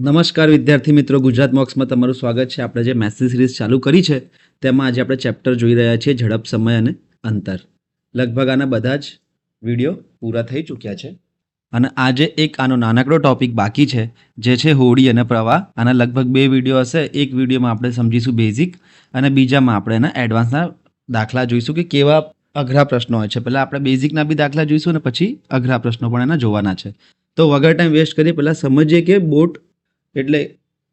નમસ્કાર વિદ્યાર્થી મિત્રો, ગુજરાત મોક્સમાં તમારું સ્વાગત છે. આપણે જે મેથ્સની સિરીઝ ચાલુ કરી છે તેમાં આજે આપણે ચેપ્ટર જોઈ રહ્યા છીએ ઝડપ, સમય અને અંતર. લગભગ આના બધા જ વિડીયો પૂરા થઈ ચૂક્યા છે અને આજે એક આનો નાનકડો ટોપિક બાકી છે જે છે હોડી અને પ્રવાહ. આના લગભગ 2 વિડીયો હશે. એક વિડીયોમાં આપણે સમજીશું બેઝિક અને બીજામાં આપણે એના એડવાન્સના દાખલા જોઈશું કે કેવા અઘરા પ્રશ્નો હોય છે. પહેલાં આપણે બેઝિકના બી દાખલા જોઈશું અને પછી અઘરા પ્રશ્નો પણ એના જોવાના છે. તો વગર ટાઈમ વેસ્ટ કરીએ પહેલાં સમજીએ કે બોટ એટલે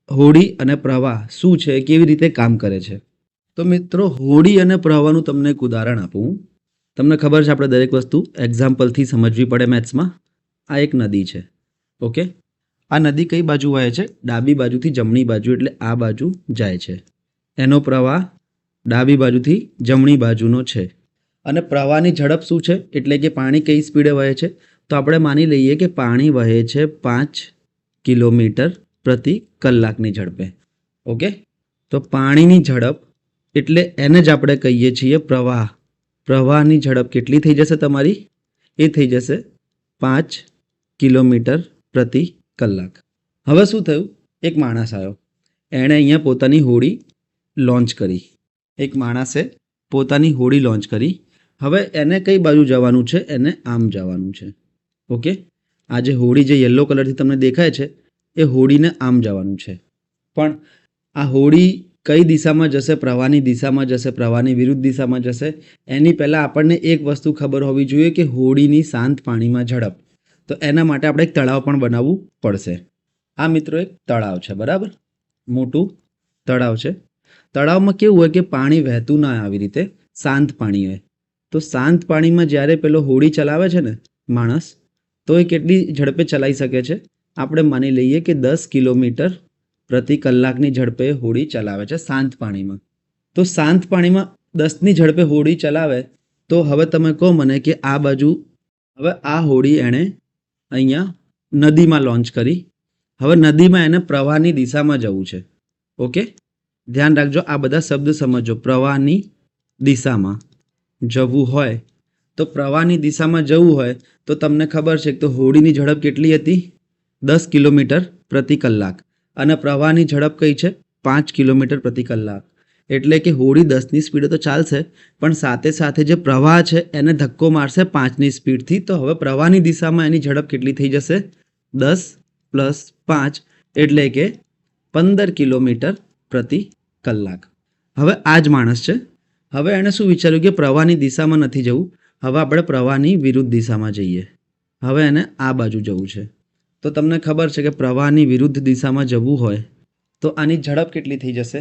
હોડી અને પ્રવાહ શું છે, કેવી રીતે કામ કરે છે. તો મિત્રો, હોડી અને પ્રવાહનું તમને એક ઉદાહરણ આપું. તમને ખબર છે આપણે દરેક વસ્તુ એક્ઝામ્પલથી સમજવી પડે મેથ્સમાં. આ એક નદી છે, ઓકે. આ નદી કઈ બાજુ વહે છે? ડાબી બાજુથી જમણી બાજુ, એટલે આ બાજુ જાય છે. એનો પ્રવાહ ડાબી બાજુથી જમણી બાજુનો છે. અને પ્રવાહની ઝડપ શું છે, એટલે કે પાણી કઈ સ્પીડે વહે છે? તો આપણે માની લઈએ કે પાણી વહે છે 5 કિલોમીટર પ્રતિ કલાકની ઝડપે, ઓકે. તો પાણીની ઝડપ એટલે એને જ આપણે કહીએ છીએ પ્રવાહ. પ્રવાહની ઝડપ કેટલી થઈ જશે તમારી? એ થઈ જશે 5 કિલોમીટર પ્રતિ કલાક. હવે શું થયું? એક માણસ આવ્યો, એણે અહીંયા પોતાની હોડી લોન્ચ કરી. એક માણસે પોતાની હોડી લોન્ચ કરી. હવે એને કઈ બાજુ જવાનું છે? એને આમ જવાનું છે, ઓકે. આ જે હોડી જે યલો કલરથી તમને દેખાય છે એ હોડીને આમ જવાનું છે. પણ આ હોડી કઈ દિશામાં જશે? પ્રવાહની દિશામાં જશે, પ્રવાહની વિરુદ્ધ દિશામાં જશે. એની પહેલાં આપણને એક વસ્તુ ખબર હોવી જોઈએ કે હોડીની શાંત પાણીમાં ઝડપ. તો એના માટે આપણે એક તળાવ પણ બનાવવું પડશે. આ મિત્રો એક તળાવ છે, બરાબર, મોટું તળાવ છે. તળાવમાં કેવું હોય કે પાણી વહેતું ના આવી રીતે શાંત પાણી હોય. તો શાંત પાણીમાં જ્યારે પેલો હોડી ચલાવે છે ને માણસ, તો એ કેટલી ઝડપે ચલાવી શકે છે? આપણે માની લઈએ કે 10 કિલોમીટર પ્રતિ કલાકની ઝડપે હોડી ચલાવે છે શાંત પાણીમાં. તો શાંત પાણીમાં 10ની ઝડપે હોડી ચલાવે તો હવે તમે કહો મને કે આ બાજુ, હવે આ હોડી એણે અહીંયા નદીમાં લોન્ચ કરી. હવે નદીમાં એને પ્રવાહની દિશામાં જવું છે, ઓકે. ધ્યાન રાખજો, આ બધા શબ્દ સમજો. પ્રવાહની દિશામાં જવું હોય તો પ્રવાહની દિશામાં જવું હોય તો તમને ખબર છે કે તો હોડીની ઝડપ કેટલી હતી? 10 કિલોમીટર પ્રતિ કલાક. અને પ્રવાહની ઝડપ કઈ છે? 5 કિલોમીટર પ્રતિ કલાક. એટલે કે હોડી 10ની સ્પીડે તો ચાલશે, પણ સાથે સાથે જે પ્રવાહ છે એને ધક્કો મારશે 5ની સ્પીડથી. તો હવે પ્રવાહની દિશામાં એની ઝડપ કેટલી થઈ જશે? 10 + 5 એટલે કે 15 કિલોમીટર પ્રતિ કલાક. હવે આ જ માણસ છે. હવે એણે શું વિચાર્યું કે પ્રવાહની દિશામાં નથી જવું, હવે આપણે પ્રવાહની વિરુદ્ધ દિશામાં જઈએ. હવે એને આ બાજુ જવું છે. તો તમને ખબર છે કે પ્રવાહની વિરુદ્ધ દિશામાં જવું હોય તો આની ઝડપ કેટલી થઈ જશે?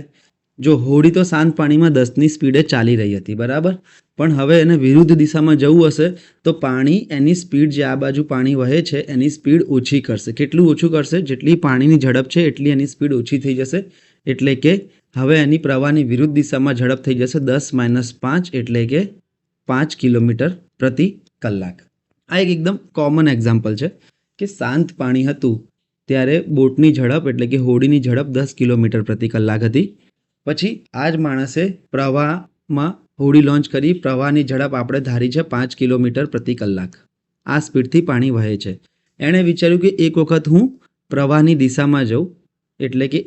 જો હોડી તો શાંત પાણીમાં 10ની સ્પીડે ચાલી રહી હતી, બરાબર, પણ હવે એને વિરુદ્ધ દિશામાં જવું હશે તો પાણી એની સ્પીડ, જે આ બાજુ પાણી વહે છે એની સ્પીડ ઓછી કરશે. કેટલું ઓછું કરશે? જેટલી પાણીની ઝડપ છે એટલી એની સ્પીડ ઓછી થઈ જશે. એટલે કે હવે એની પ્રવાહની વિરુદ્ધ દિશામાં ઝડપ થઈ જશે 10 - 5 એટલે કે 5 કિલોમીટર પ્રતિ કલાક. આ એકદમ કોમન એક્ઝામ્પલ છે કે શાંત પાણી હતું ત્યારે બોટની ઝડપ એટલે કે હોડીની ઝડપ 10 કિલોમીટર પ્રતિ કલાક હતી. પછી આ જ માણસે પ્રવાહમાં હોડી લોન્ચ કરી. પ્રવાહની ઝડપ આપણે ધારી છે 5 કિલોમીટર પ્રતિ કલાક. આ સ્પીડથી પાણી વહે છે. એણે વિચાર્યું કે એક વખત હું પ્રવાહની દિશામાં જાઉં, એટલે કે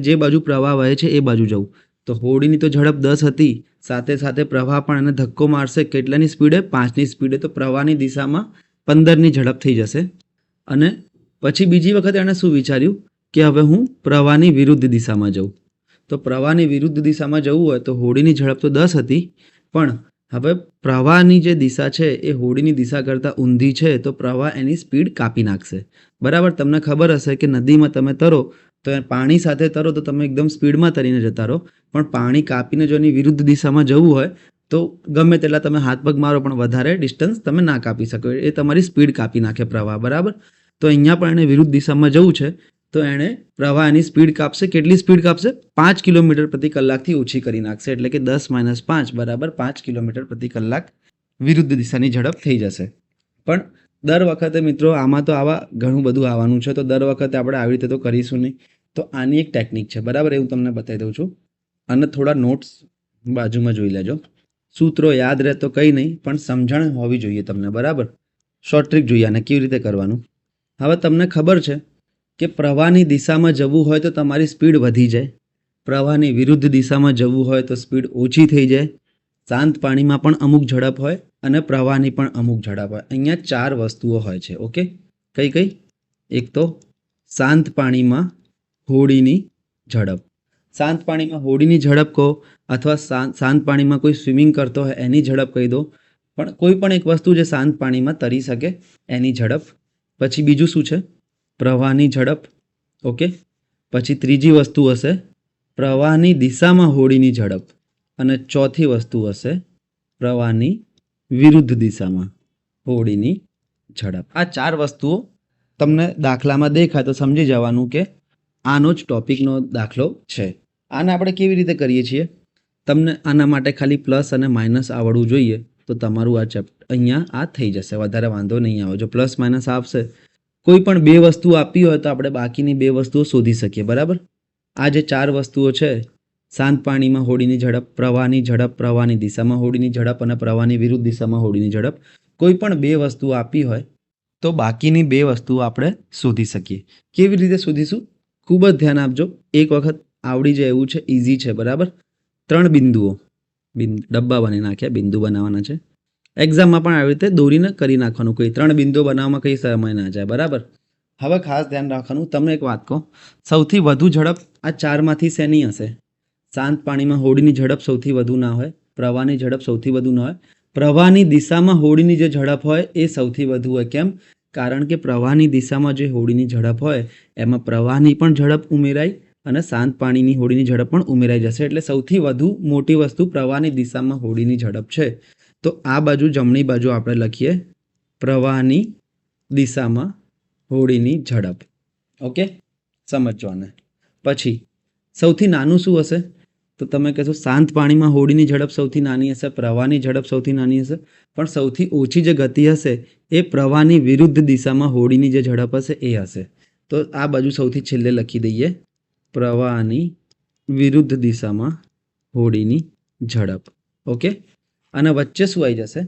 જે બાજુ પ્રવાહ વહે છે એ બાજુ જાઉં. તો હોડીની તો ઝડપ 10 હતી, સાથે સાથે પ્રવાહ પણ એને ધક્કો મારશે. કેટલાની સ્પીડે? 5ની સ્પીડે. તો પ્રવાહની દિશામાં 15ની ઝડપ થઈ જશે. અને પછી બીજી વખત એણે શું વિચાર્યું કે હવે હું પ્રવાહની વિરુદ્ધ દિશામાં જાઉં. તો પ્રવાહની વિરુદ્ધ દિશામાં જવું હોય તો હોડીની ઝડપ તો 10 હતી, પણ હવે પ્રવાહની જે દિશા છે એ હોડીની દિશા કરતાં ઊંધી છે, તો પ્રવાહ એની સ્પીડ કાપી નાખશે, બરાબર. તમને ખબર હશે કે નદીમાં તમે તરો તો પાણી સાથે તરો તો તમે એકદમ સ્પીડમાં તરીને જતા રહો, પણ પાણી કાપીને જો એની વિરુદ્ધ દિશામાં જવું હોય તો ગમે તેટલા તમે હાથ પગ મારો પણ વધારે ડિસ્ટન્સ તમે ના કાપી શકો. એ તમારી સ્પીડ કાપી નાખે પ્રવાહ, બરાબર. તો અહીંયા પણ એને વિરુદ્ધ દિશામાં જવું છે તો એણે પ્રવાહની સ્પીડ કાપશે. કેટલી સ્પીડ કાપશે? 5 કિલોમીટર પ્રતિ કલાકથી ઓછી કરી નાખશે. એટલે કે 10 - 5 બરાબર 5 કિલોમીટર પ્રતિ કલાક વિરુદ્ધ દિશાની ઝડપ થઈ જશે. પણ દર વખતે મિત્રો આમાં તો આવા ઘણું બધું આવવાનું છે, તો દર વખતે આપણે આવી રીતે તો કરીશું નહીં. તો આની એક ટેકનિક છે, બરાબર, એ હું તમને બતાવી દઉં છું. અને થોડા નોટ્સ બાજુમાં જોઈ લેજો. સૂત્રો યાદ રહે તો કંઈ નહીં, પણ સમજણ હોવી જોઈએ તમને, બરાબર. શોર્ટ ટ્રીક જોઈએ આને કેવી રીતે કરવાનું. હવે તમને ખબર છે કે પ્રવાહની દિશામાં જવું હોય તો તમારી સ્પીડ વધી જાય, પ્રવાહની વિરુદ્ધ દિશામાં જવું હોય તો સ્પીડ ઓછી થઈ જાય, શાંત પાણીમાં પણ અમુક ઝડપ હોય અને પ્રવાહની પણ અમુક ઝડપ હોય. અહીંયા 4 વસ્તુઓ હોય છે. ઓકે, કઈ કઈ? એક તો શાંત પાણીમાં હોડીની ઝડપ. શાંત પાણીમાં હોડીની ઝડપ કહો અથવા શાંત પાણીમાં કોઈ સ્વિમિંગ કરતો હોય એની ઝડપ કહી દો, પણ કોઈ પણ એક વસ્તુ જે શાંત પાણીમાં તરી શકે એની ઝડપ. પછી બીજું શું છે? પ્રવાહની ઝડપ. ઓકે, પછી ત્રીજી વસ્તુ હશે પ્રવાહની દિશામાં હોડીની ઝડપ અને ચોથી વસ્તુ હશે પ્રવાહની વિરુદ્ધ દિશામાં હોડીની ઝડપ. આ 4 વસ્તુઓ તમને દાખલામાં દેખાય તો સમજી જવાનું કે આનો જ ટોપિકનો દાખલો છે. આને આપણે કેવી રીતે કરીએ છીએ? તમને આના માટે ખાલી પ્લસ અને માઇનસ આવડવું જોઈએ તો તમારું આ ચેપ્ટર અહીંયા આ થઈ જશે, વધારે વાંધો નહીં આવે. જો પ્લસ માઇનસ આવશે, કોઈ પણ 2 વસ્તુ આપી હોય તો આપણે બાકીની 2 વસ્તુઓ શોધી શકીએ. બરાબર? આ જે 4 વસ્તુઓ છે, શાંત પાણીમાં હોડીની ઝડપ, પ્રવાહની ઝડપ, પ્રવાહની દિશામાં હોડીની ઝડપ અને પ્રવાહની વિરુદ્ધ દિશામાં હોડીની ઝડપ, કોઈ પણ 2 વસ્તુઓ આપી હોય તો બાકીની 2 વસ્તુઓ આપણે શોધી શકીએ. કેવી રીતે શોધીશું? ખૂબ જ ધ્યાન આપજો. એક વખત આવડી જાય એવું છે, ઇઝી છે. બરાબર? 3 બિંદુઓ, ડબ્બા બની નાખ્યા, બિંદુ બનાવવાના છે. એક્ઝામમાં પણ આવી રીતે દોરીને કરી નાખવાનું. કોઈ 3 બિંદુઓ બનાવવામાં કંઈ સમય ના જાય. બરાબર? હવે ખાસ ધ્યાન રાખવાનું. તમને એક વાત કહું, સૌથી વધુ ઝડપ આ 4માંથી શેની હશે? શાંત પાણીમાં હોડીની ઝડપ સૌથી વધુ ના હોય, પ્રવાહની ઝડપ સૌથી વધુ ના હોય, પ્રવાહની દિશામાં હોડીની જે ઝડપ હોય એ સૌથી વધુ હોય. કેમ? કારણ કે પ્રવાહની દિશામાં જે હોડીની ઝડપ હોય એમાં પ્રવાહની પણ ઝડપ ઉમેરાય અને શાંત પાણીની હોડીની ઝડપ પણ ઉમેરાઈ જશે. એટલે સૌથી વધુ મોટી વસ્તુ પ્રવાહની દિશામાં હોડીની ઝડપ છે. તો આ બાજુ જમણી બાજુ આપણે લખીએ પ્રવાહની દિશામાં હોડીની ઝડપ. ઓકે, સમજવાને. પછી સૌથી નાનું શું હશે? તો તમે કહેશો શાંત પાણીમાં હોડીની ઝડપ સૌથી નાની હશે, પ્રવાહની ઝડપ સૌથી નાની હશે, પણ સૌથી ઓછી જે ગતિ હશે એ પ્રવાહની વિરુદ્ધ દિશામાં હોડીની જે ઝડપ હશે એ હશે. તો આ બાજુ સૌથી છેલ્લે લખી દઈએ પ્રવાહની વિરુદ્ધ દિશામાં હોડીની ઝડપ. ઓકે, અને વચ્ચે શું આવી જશે?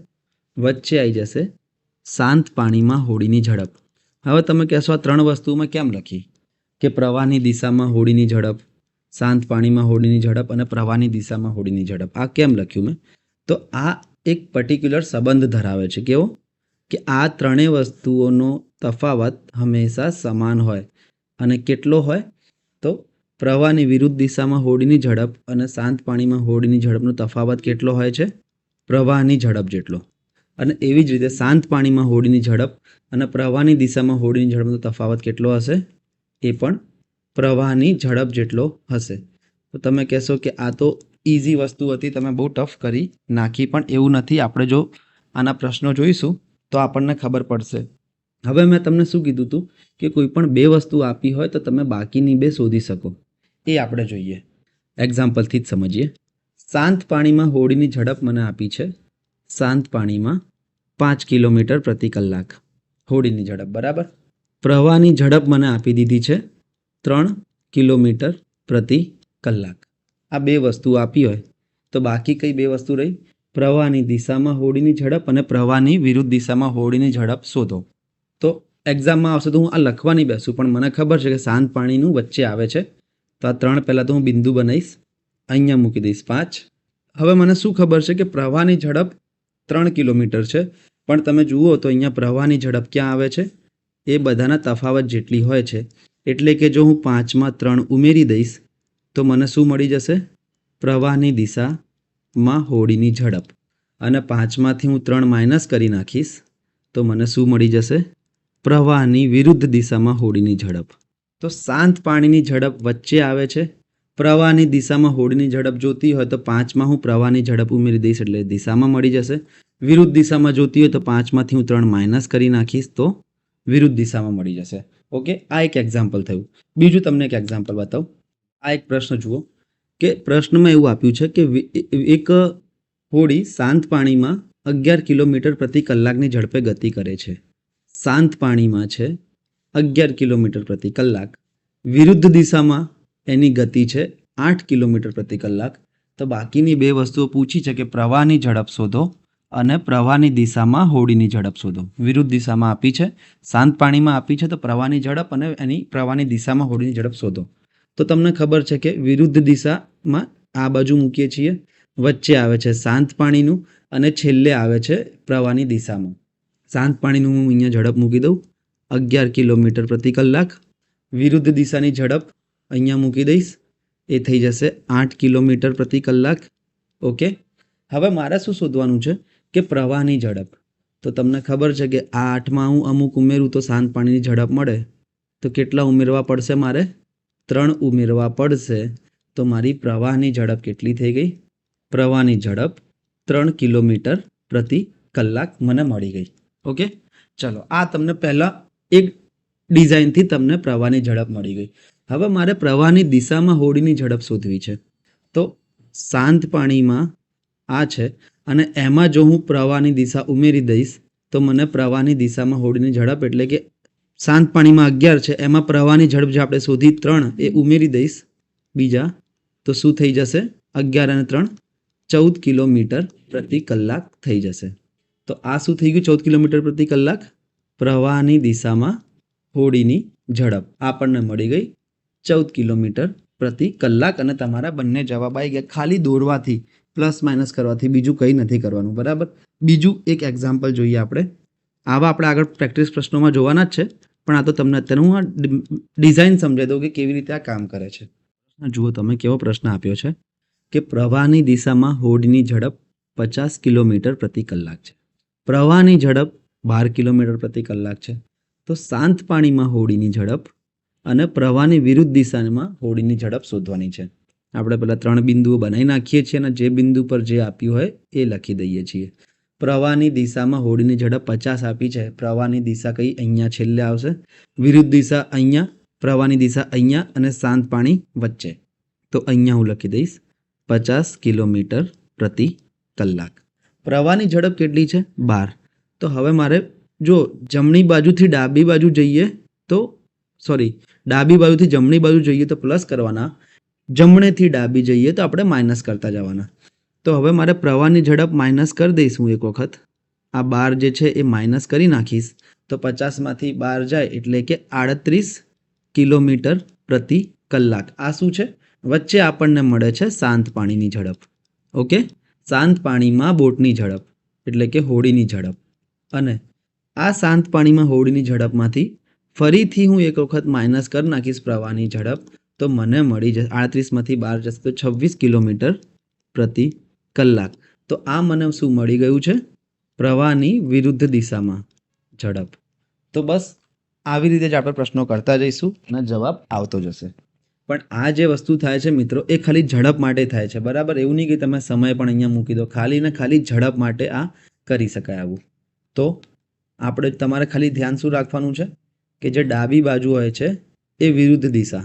વચ્ચે આવી જશે શાંત પાણીમાં હોડીની ઝડપ. હવે તમે કહેશો આ 3 વસ્તુમાં કેમ લખી? કે પ્રવાહની દિશામાં હોડીની ઝડપ, શાંત પાણીમાં હોડીની ઝડપ અને પ્રવાહની દિશામાં હોડીની ઝડપ. આ કેમ લખ્યું મેં? તો આ એક પર્ટિક્યુલર સંબંધ ધરાવે છે. કેવો? કે આ 3 વસ્તુઓનો તફાવત હંમેશા સમાન હોય. અને કેટલો હોય? તો પ્રવાહની વિરુદ્ધ દિશામાં હોડીની ઝડપ અને શાંત પાણીમાં હોડીની ઝડપનો તફાવત કેટલો હોય છે? પ્રવાહની ઝડપ જેટલો. અને એવી જ રીતે શાંત પાણીમાં હોડીની ઝડપ અને પ્રવાહની દિશામાં હોડીની ઝડપનો તફાવત કેટલો હશે? એ પણ પ્રવાહની ઝડપ જેટલો હશે. તો તમે કહેશો કે આ તો ઇઝી વસ્તુ હતી, તમે બહુ ટફ કરી નાખી, પણ એવું નથી. આપણે જો આના પ્રશ્નો જોઈશું તો આપણને ખબર પડશે. હવે મેં તમને શું કીધું હતું કે કોઈ પણ 2 વસ્તુ આપી હોય તો તમે બાકીની 2 શોધી શકો. એ આપણે જોઈએ, એક્ઝામ્પલથી જ સમજીએ. શાંત પાણીમાં હોડીની ઝડપ મને આપી છે, શાંત પાણીમાં 5 કિલોમીટર પ્રતિ કલાક હોડીની ઝડપ. બરાબર? પ્રવાહની ઝડપ મને આપી દીધી છે 3 કિલોમીટર પ્રતિ કલાક. આ 2 વસ્તુ આપી હોય તો બાકી કઈ 2 વસ્તુ રહી? પ્રવાહની દિશામાં હોડીની ઝડપ અને પ્રવાહની વિરુદ્ધ દિશામાં હોડીની ઝડપ શોધો. તો એક્ઝામમાં આવશે તો હું આ લખવા નહીં બેસું, પણ મને ખબર છે કે શાંત પાણીનું વચ્ચે આવે છે. તો આ 3 પહેલાં તો હું બિંદુ બનાવીશ, અહીંયા મૂકી દઈશ 5. હવે મને શું ખબર છે કે પ્રવાહની ઝડપ 3 કિલોમીટર છે, પણ તમે જુઓ તો અહીંયા પ્રવાહની ઝડપ ક્યાં આવે છે? એ બધાના તફાવત જેટલી હોય છે. એટલે કે જો હું 5માં 3 ઉમેરી દઈશ તો મને શું મળી જશે? પ્રવાહની દિશામાં હોડીની ઝડપ. અને 5માંથી હું 3 માઇનસ કરી નાખીશ તો મને શું મળી જશે? પ્રવાહની વિરુદ્ધ દિશામાં હોડીની ઝડપ. તો શાંત પાણીની ઝડપ વચ્ચે આવે છે, પ્રવાહની દિશામાં હોડીની ઝડપ જોતી હોય તો 5માં હું પ્રવાહની ઝડપ ઉમેરી દઈશ એટલે દિશામાં મળી જશે. વિરુદ્ધ દિશામાં જોતી હોય તો 5માંથી હું 3 માઇનસ કરી નાખીશ તો વિરુદ્ધ દિશામાં મળી જશે. ઓકે, આ એક એક્ઝામ્પલ થયું. બીજું તમને એક એક્ઝામ્પલ બતાવું. આ એક પ્રશ્ન જુઓ કે પ્રશ્નમાં એવું આપ્યું છે કે એક હોડી શાંત પાણીમાં 11 કિલોમીટર પ્રતિ કલાકની ઝડપે ગતિ કરે છે. શાંત પાણીમાં છે 11 કિલોમીટર પ્રતિ કલાક, વિરુદ્ધ દિશામાં એની ગતિ છે 8 કિલોમીટર પ્રતિ કલાક. તો બાકીની 2 વસ્તુઓ પૂછી છે કે પ્રવાહની ઝડપ શોધો અને પ્રવાહની દિશામાં હોડીની ઝડપ શોધો. વિરુદ્ધ દિશામાં આપી છે, શાંત પાણીમાં આપી છે, તો પ્રવાહની ઝડપ અને એની પ્રવાહની દિશામાં હોડીની ઝડપ શોધો. તો તમને ખબર છે કે વિરુદ્ધ દિશામાં આ બાજુ મૂકીએ છીએ, વચ્ચે આવે છે શાંત પાણીનું અને છેલ્લે આવે છે પ્રવાહની દિશામાં. શાંત પાણીનું હું અહીંયા ઝડપ મૂકી દઉં 11 કિલોમીટર પ્રતિ કલાક. વિરુદ્ધ દિશાની ઝડપ અહીંયા મૂકી દઈશ, એ થઈ જશે 8 કિલોમીટર પ્રતિ કલાક. ઓકે, હવે મારે શું શોધવાનું છે કે પ્રવાહની ઝડપ. તો તમને ખબર છે કે આ 8માં હું અમુક ઉમેરું તો શાંત પાણીની ઝડપ મળે. તો કેટલા ઉમેરવા પડશે મારે? 3 ઉમેરવા પડશે. તો મારી પ્રવાહની ઝડપ કેટલી થઈ ગઈ? પ્રવાહની ઝડપ 3 કિલોમીટર પ્રતિ કલાક મને મળી ગઈ. ઓકે, ચલો આ તમને પહેલાં એક ડિઝાઇનથી તમને પ્રવાહની ઝડપ મળી ગઈ. હવે મારે પ્રવાહની દિશામાં હોડીની ઝડપ શોધવી છે. તો શાંત પાણીમાં આ છે અને એમાં જો હું પ્રવાહની દિશા ઉમેરી દઈશ તો મને પ્રવાહની દિશામાં હોડીની ઝડપ એટલે કે શાંત પાણીમાં 11 છે, એમાં પ્રવાહની ઝડપ જે આપણે શોધી 3 એ ઉમેરી દઈશ બીજા, તો શું થઈ જશે? 11 અને 3 14 કિલોમીટર પ્રતિ કલાક થઈ જશે. તો આ શું થઈ ગયું? 14 કિલોમીટર પ્રતિ કલાક પ્રવાહની દિશામાં હોડીની ઝડપ આપણને મળી ગઈ 14 કિલોમીટર પ્રતિ કલાક. અને તમારા બંને જવાબ આવી ગયા ખાલી દોરવાથી, પ્લસ માઇનસ કરવાથી, બીજું કંઈ નથી કરવાનું. બરાબર. બીજું એક એક્ઝામ્પલ જોઈએ આપણે. આવા આપણે આગળ પ્રેક્ટિસ પ્રશ્નોમાં જોવાના જ છે, પણ આ તો તમને અત્યારે હું આ ડિઝાઇન સમજાવી દઉં કે કેવી રીતે આ કામ કરે છે. જુઓ તમે કેવો પ્રશ્ન આપ્યો છે કે પ્રવાહની દિશામાં હોડીની ઝડપ 50 કિલોમીટર પ્રતિ કલાક છે. પ્રવાહની ઝડપ 12 કિલોમીટર પ્રતિ કલાક છે. તો શાંત પાણીમાં હોડીની ઝડપ અને પ્રવાહની વિરુદ્ધ દિશામાં હોડીની ઝડપ શોધવાની છે. આપણે પહેલાં 3 બિંદુઓ બનાવી નાખીએ છીએ અને જે બિંદુ પર જે આપ્યું હોય એ લખી દઈએ છીએ. પ્રવાહની દિશામાં હોડીની ઝડપ 50 આપી છે. પ્રવાહની દિશા કઈ? અહીંયા છેલ્લે આવશે. વિરુદ્ધ દિશા અહીંયા, પ્રવાહની દિશા અહીંયા અને શાંત પાણી વચ્ચે. તો અહીંયા હું લખી દઈશ 50 કિલોમીટર પ્રતિ કલાક. પ્રવાહની ઝડપ કેટલી છે? 12. તો હવે મારે જો જમણી બાજુથી ડાબી બાજુ જઈએ તો ડાબી બાજુથી જમણી બાજુ જઈએ તો પ્લસ કરવાના, જમણેથી ડાબી જઈએ તો આપણે માઇનસ કરતા જવાના. તો હવે મારે પ્રવાહની ઝડપ માઇનસ કરી દઈશ હું એક વખત. આ 12 જે છે એ માઇનસ કરી નાખીશ તો 50માંથી 12 જાય એટલે કે 38 કિલોમીટર પ્રતિ કલાક. આ શું છે? વચ્ચે આપણને મળે છે શાંત પાણીની ઝડપ. ઓકે, શાંત પાણીમાં બોટની ઝડપ એટલે કે હોડીની ઝડપ. અને આ શાંત પાણીમાં હોડીની ઝડપમાંથી ફરીથી હું એક વખત માઇનસ કરી નાખીશ પ્રવાહની ઝડપ, તો મને મળી જશે 38માંથી 12 જશે તો 26 કિલોમીટર પ્રતિ કલાક. તો આ મને શું મળી ગયું છે? પ્રવાહની વિરુદ્ધ દિશામાં ઝડપ. તો બસ આવી રીતે જ આપણે પ્રશ્નો કરતા જઈશું અને જવાબ આવતો જશે. પણ આ જે વસ્તુ થાય છે મિત્રો એ ખાલી ઝડપ માટે થાય છે. બરાબર, એવું નહીં કે તમે સમય પણ અહીંયા મૂકી દો. ખાલી ને ખાલી ઝડપ માટે આ કરી શકાય આવું. તો આપણે તમારે ખાલી ધ્યાન શું રાખવાનું છે કે જે ડાબી બાજુ હોય છે એ વિરુદ્ધ દિશા,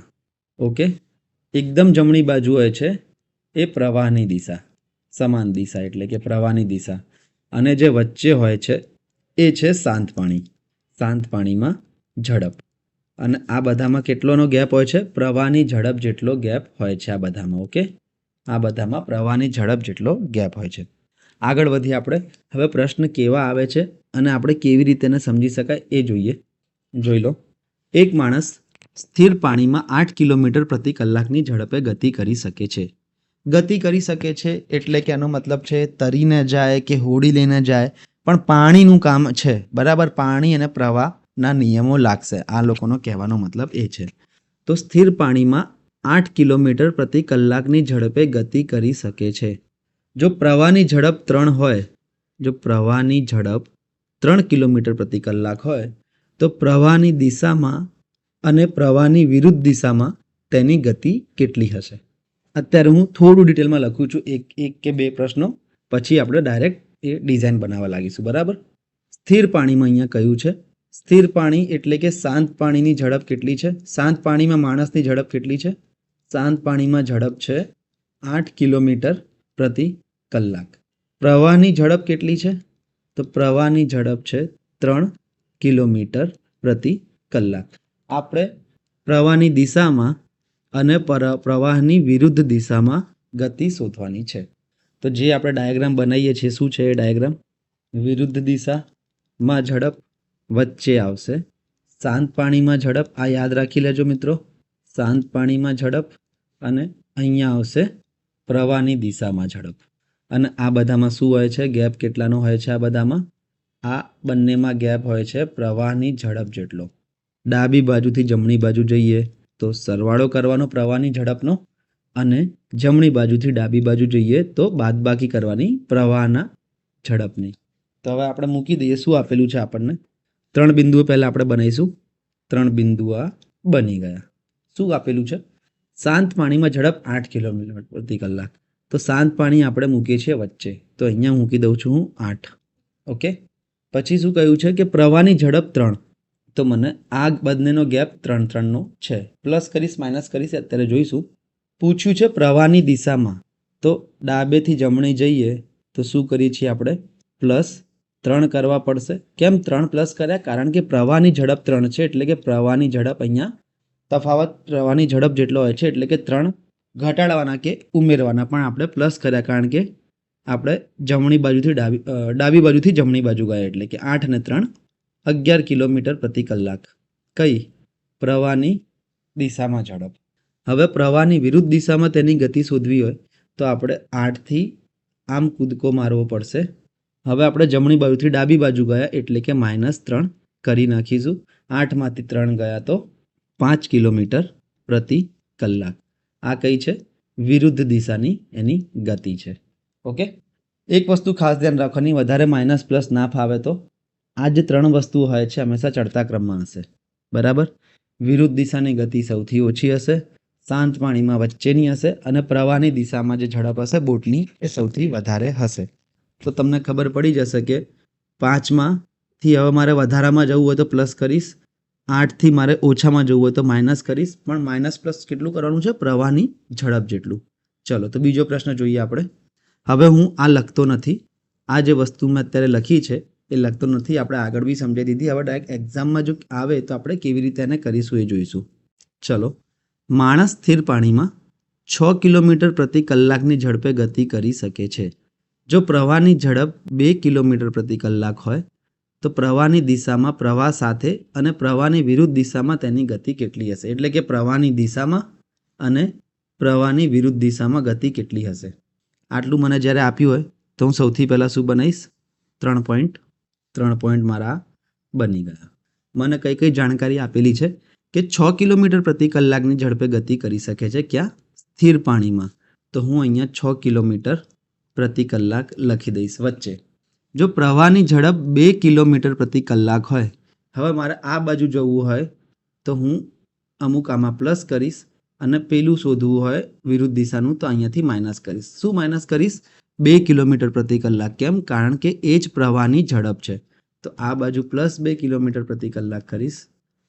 ઓકે, એકદમ જમણી બાજુ હોય છે એ પ્રવાહની દિશા, સમાન દિશા એટલે કે પ્રવાહની દિશા. અને જે વચ્ચે હોય છે એ છે શાંત પાણી, શાંત પાણીમાં ઝડપ. અને આ બધામાં કેટલોનો ગેપ હોય છે? પ્રવાહની ઝડપ જેટલો ગેપ હોય છે આ બધામાં. ઓકે, આ બધામાં પ્રવાહની ઝડપ જેટલો ગેપ હોય છે. આગળ વધી આપણે હવે પ્રશ્ન કેવા આવે છે અને આપણે કેવી રીતે એને સમજી શકાય એ જોઈ લો. એક માણસ સ્થિર પાણીમાં 8 કિલોમીટર પ્રતિ કલાકની ઝડપે ગતિ કરી શકે છે. ગતિ કરી શકે છે એટલે કે એનો મતલબ છે તરીને જાય કે હોડી લઈને જાય, પણ પાણીનું કામ છે. બરાબર, પાણી અને પ્રવાહના નિયમો લાગશે. આ લોકોનો કહેવાનો મતલબ એ છે. તો સ્થિર પાણીમાં 8 કિલોમીટર પ્રતિ કલાકની ઝડપે ગતિ કરી શકે છે. જો પ્રવાહની ઝડપ 3 હોય, જો પ્રવાહની ઝડપ 3 કિલોમીટર પ્રતિ કલાક હોય તો પ્રવાહની દિશામાં અને પ્રવાહની વિરુદ્ધ દિશામાં તેની ગતિ કેટલી હશે? અત્યારે હું થોડું ડિટેલમાં લખું છું, એક કે બે પ્રશ્નો, પછી આપણે ડાયરેક્ટ એ ડિઝાઇન બનાવવા લાગીશું. બરાબર, સ્થિર પાણીમાં અહીંયા કહ્યું છે સ્થિર પાણી એટલે કે શાંત પાણીની ઝડપ કેટલી છે? શાંત પાણીમાં માણસની ઝડપ કેટલી છે? શાંત પાણીમાં ઝડપ છે 8 કિલોમીટર પ્રતિ કલાક. પ્રવાહની ઝડપ કેટલી છે? તો પ્રવાહની ઝડપ છે 3 કિલોમીટર પ્રતિ કલાક. આપણે પ્રવાહની દિશામાં અને પ્રવાહની વિરુદ્ધ દિશામાં ગતિ શોધવાની છે. તો જે આપણે ડાયાગ્રામ બનાવીએ છીએ, શું છે એ ડાયાગ્રામ? વિરુદ્ધ દિશામાં ઝડપ વચ્ચે આવશે. શાંત પાણીમાં ઝડપ, આ યાદ રાખી લેજો મિત્રો, શાંત પાણીમાં ઝડપ, અને અહીંયા આવશે પ્રવાહની દિશામાં ઝડપ. અને આ બધામાં શું હોય છે? ગેપ કેટલાનો હોય છે? આ બધામાં, આ બંનેમાં ગેપ હોય છે પ્રવાહની ઝડપ જેટલો. ડાબી બાજુથી જમણી બાજુ જઈએ તો સરવાળો કરવાનો પ્રવાહની ઝડપનો, અને જમણી બાજુથી ડાબી બાજુ જઈએ તો બાદબાકી કરવાની પ્રવાહના ઝડપની. તો હવે આપણે મૂકી દઈએ શું આપેલું છે આપણને. 3 બિંદુઓ પહેલાં આપણે બનાવીશું. 3 બિંદુઓ આ બની ગયા. શું આપેલું છે? શાંત પાણીમાં ઝડપ 8 કિલોમીટર પ્રતિ કલાક. તો શાંત પાણી આપણે મૂકીએ છીએ વચ્ચે, તો અહીંયા મૂકી દઉં છું હું 8. ઓકે. પછી શું કહ્યું છે કે પ્રવાહની ઝડપ 3. તો મને આ બંનેનો ગેપ 3-3નો છે. પ્લસ કરીશ માઇનસ કરીશ અત્યારે જોઈશું. પૂછ્યું છે પ્રવાહની દિશામાં, તો ડાબેથી જમણી જઈએ તો શું કરીએ છીએ આપણે? +3 કરવા પડશે. કેમ 3 પ્લસ કર્યા? કારણ કે પ્રવાહની ઝડપ 3 છે, એટલે કે પ્રવાહની ઝડપ અહીંયા તફાવત પ્રવાહની ઝડપ જેટલો હોય છે, એટલે કે 3 ઘટાડવાના કે ઉમેરવાના, પણ આપણે પ્લસ કર્યા કારણ કે આપણે જમણી બાજુથી ડાબી બાજુથી જમણી બાજુ ગયા, એટલે કે 8 અને 3 11 કિલોમીટર પ્રતિ કલાક. કઈ? પ્રવાહની દિશામાં ઝડપ. હવે પ્રવાહની વિરુદ્ધ દિશામાં તેની ગતિ શોધવી હોય તો આપણે 8થી આમ કૂદકો મારવો પડશે. હવે આપણે જમણી બાજુથી ડાબી બાજુ ગયા એટલે કે -3 કરી નાખીશું. 8માંથી 3 ગયા તો 5 કિલોમીટર પ્રતિ કલાક. આ કઈ છે? વિરુદ્ધ દિશાની એની ગતિ છે. ઓકે. એક વસ્તુ ખાસ ધ્યાન રાખવાની, વધારે માઇનસ પ્લસ ના ફાવે તો આ જે 3 વસ્તુઓ હોય છે હંમેશા ચડતા ક્રમમાં હશે. બરાબર. વિરુદ્ધ દિશાની ગતિ સૌથી ઓછી હશે, શાંત પાણીમાં વચ્ચેની હશે, અને પ્રવાહની દિશામાં જે ઝડપ હશે બોટની એ સૌથી વધારે હશે. તો તમને ખબર પડી જશે કે 5માંથી હવે મારે વધારામાં જવું હોય તો પ્લસ કરીશ, 8થી મારે ઓછામાં જવું હોય તો માઇનસ કરીશ, પણ માઇનસ પ્લસ કેટલું કરવાનું છે? પ્રવાહની ઝડપ જેટલું. ચલો તો બીજો પ્રશ્ન જોઈએ આપણે. હવે હું આ લખતો નથી, આ જે વસ્તુ મેં અત્યારે લખી છે એ લખતો નથી, આપણે આગળ બી સમજાવી દીધી. હવે ડાયરેક્ટ એક્ઝામમાં જો આવે તો આપણે કેવી રીતે એને કરીશું એ જોઈશું. ચલો. માણસ સ્થિર પાણીમાં 6 કિલોમીટર પ્રતિ કલાકની ઝડપે ગતિ કરી શકે છે. જો પ્રવાહની ઝડપ 2 કિલોમીટર પ્રતિ કલાક હોય તો પ્રવાહની દિશામાં પ્રવાહ સાથે અને પ્રવાહની વિરુદ્ધ દિશામાં તેની ગતિ કેટલી હશે? એટલે કે પ્રવાહની દિશામાં અને પ્રવાહની વિરુદ્ધ દિશામાં ગતિ કેટલી હશે? આટલું મને જ્યારે આપ્યું હોય તો હું સૌથી પહેલાં શું બનાવીશ? 3 પોઈન્ટ મારા બની ગયા. મને કઈ કઈ જાણકારી આપેલી છે કે 6 કિલોમીટર પ્રતિ કલાકની ઝડપે ગતિ કરી શકે છે. ક્યાં? સ્થિર પાણીમાં. તો હું અહીંયા 6 કિલોમીટર પ્રતિ કલાક લખી દઈશ વચ્ચે. જો પ્રવાહની ઝડપ 2 કિલોમીટર પ્રતિ કલાક હોય, હવે મારે આ બાજુ જવું હોય તો હું અમુક આમાં પ્લસ કરીશ, અને પેલું શોધવું હોય વિરુદ્ધ દિશાનું તો અહીંયાથી માઇનસ કરીશ. શું માઇનસ કરીશ? 2 કિલોમીટર પ્રતિ કલાક. કેમ? કારણ કે એ જ પ્રવાહની ઝડપ છે. તો આ બાજુ +2 કિલોમીટર પ્રતિ કલાક કરીશ,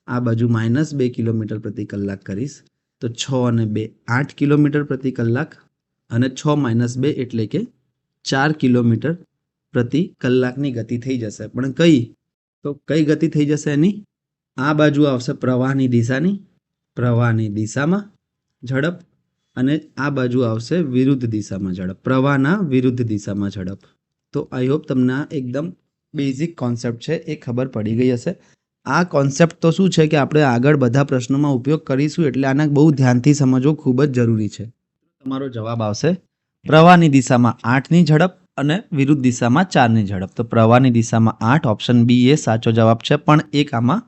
આ બાજુ -2 કિલોમીટર પ્રતિ કલાક કરીશ. તો 6 અને 2 8 કિલોમીટર પ્રતિ કલાક, અને 6 - 2 એટલે કે 4 કિલોમીટર પ્રતિ કલાકની ગતિ થઈ જશે. પણ કઈ? તો કઈ ગતિ થઈ જશે એની? આ બાજુ આવશે પ્રવાહની દિશામાં ઝડપ, અને આ બાજુ આવશે વિરુદ્ધ દિશામાં ઝડપ, પ્રવાહના વિરુદ્ધ દિશામાં ઝડપ. તો આઈ હોપ તમને આ એકદમ બેઝિક કોન્સેપ્ટ છે એ ખબર પડી ગઈ હશે. આ કોન્સેપ્ટ તો શું છે કે આપણે આગળ બધા પ્રશ્નોમાં ઉપયોગ કરીશું, એટલે આને બહુ ધ્યાનથી સમજવો ખૂબ જ જરૂરી છે. તમારો જવાબ આવશે પ્રવાહની દિશામાં 8ની ઝડપ અને વિરુદ્ધ દિશામાં 4ની ઝડપ. તો પ્રવાહની દિશામાં 8, ઓપ્શન બી એ સાચો જવાબ છે. પણ એક આમાં